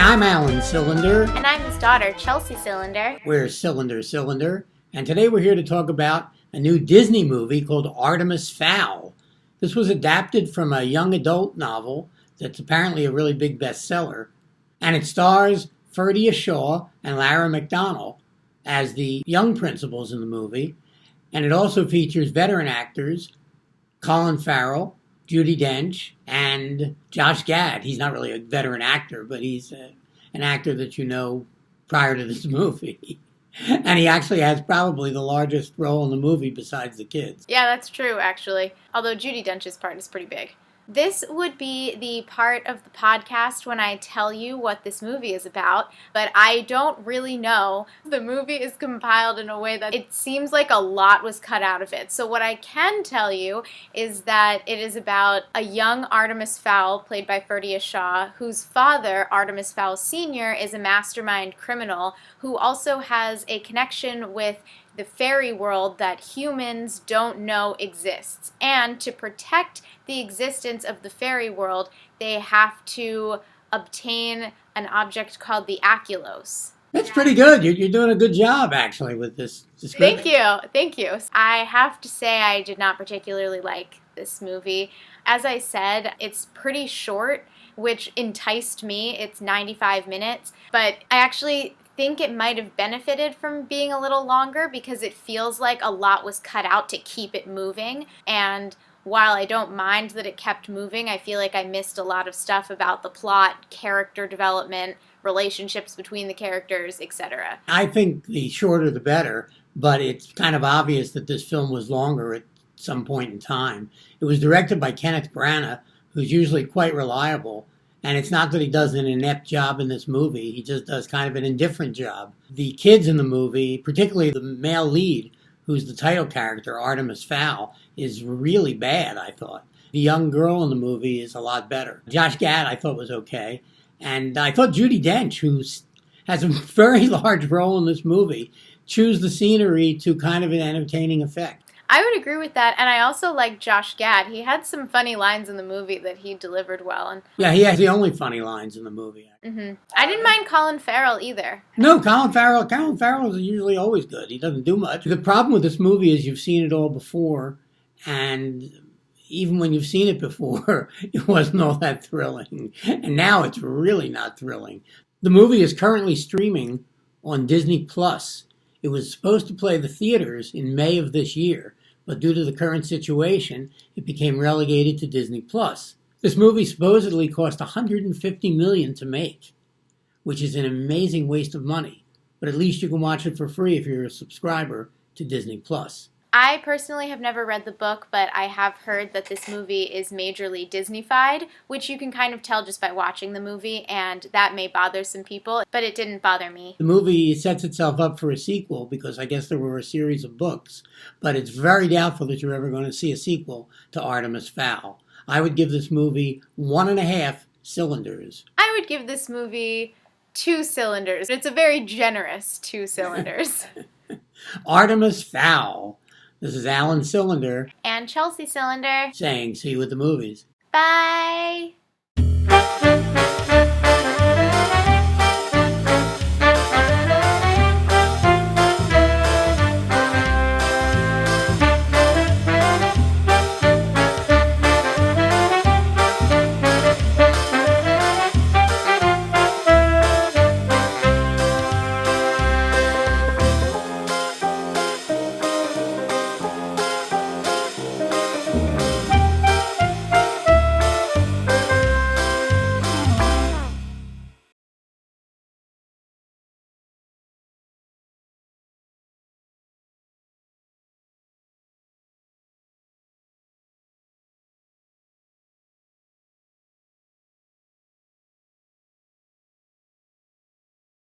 I'm Alan Cylinder. And I'm his daughter, Chelsea Cylinder. We're Cylinder. And today we're here to talk about a new Disney movie called Artemis Fowl. This was adapted from a young adult novel that's apparently a really big bestseller. And it stars Ferdia Shaw and Lara McDonnell as the young principals in the movie. And it also features veteran actors Colin Farrell, Judi Dench, and Josh Gad. He's not really a veteran actor, but he's an actor that you know prior to this movie. And he actually has probably the largest role in the movie besides the kids. Yeah, that's true, actually. Although Judi Dench's part is pretty big. This would be the part of the podcast when I tell you what this movie is about, but I don't really know. The movie is compiled in a way that it seems like a lot was cut out of it. So what I can tell you is that it is about a young Artemis Fowl, played by Ferdia Shaw, whose father, Artemis Fowl Sr., is a mastermind criminal who also has a connection with the fairy world that humans don't know exists. And to protect the existence of the fairy world, they have to obtain an object called the Aculos. That's pretty good. You're doing a good job, actually, with this description. Thank you. I have to say I did not particularly like this movie. As I said, it's pretty short, which enticed me. It's 95 minutes, but I actually think it might have benefited from being a little longer because it feels like a lot was cut out to keep it moving. And while I don't mind that it kept moving, I feel like I missed a lot of stuff about the plot, character development, relationships between the characters, etc. I think the shorter the better, but it's kind of obvious that this film was longer at some point in time. It was directed by Kenneth Branagh, who's usually quite reliable. And it's not that he does an inept job in this movie. He just does kind of an indifferent job. The kids in the movie, particularly the male lead, who's the title character, Artemis Fowl, is really bad, I thought. The young girl in the movie is a lot better. Josh Gad, I thought, was okay. And I thought Judi Dench, who has a very large role in this movie, chose the scenery to kind of an entertaining effect. I would agree with that, and I also like Josh Gad. He had some funny lines in the movie that he delivered well. And yeah, he has the only funny lines in the movie. Mm-hmm. I didn't mind Colin Farrell either. No, Colin Farrell is usually always good. He doesn't do much. The problem with this movie is you've seen it all before, and even when you've seen it before, it wasn't all that thrilling. And now it's really not thrilling. The movie is currently streaming on Disney+. It was supposed to play the theaters in May of this year, but due to the current situation, it became relegated to Disney+. This movie supposedly cost $150 million to make, which is an amazing waste of money. But at least you can watch it for free if you're a subscriber to Disney+. I personally have never read the book, but I have heard that this movie is majorly Disney-fied, which you can kind of tell just by watching the movie, and that may bother some people, but it didn't bother me. The movie sets itself up for a sequel because I guess there were a series of books, but it's very doubtful that you're ever going to see a sequel to Artemis Fowl. I would give this movie 1.5 cylinders. I would give this movie 2 cylinders. It's a very generous 2 cylinders. Artemis Fowl. This is Alan Cylinder. And Chelsea Cylinder. Saying, see you at the movies. Bye!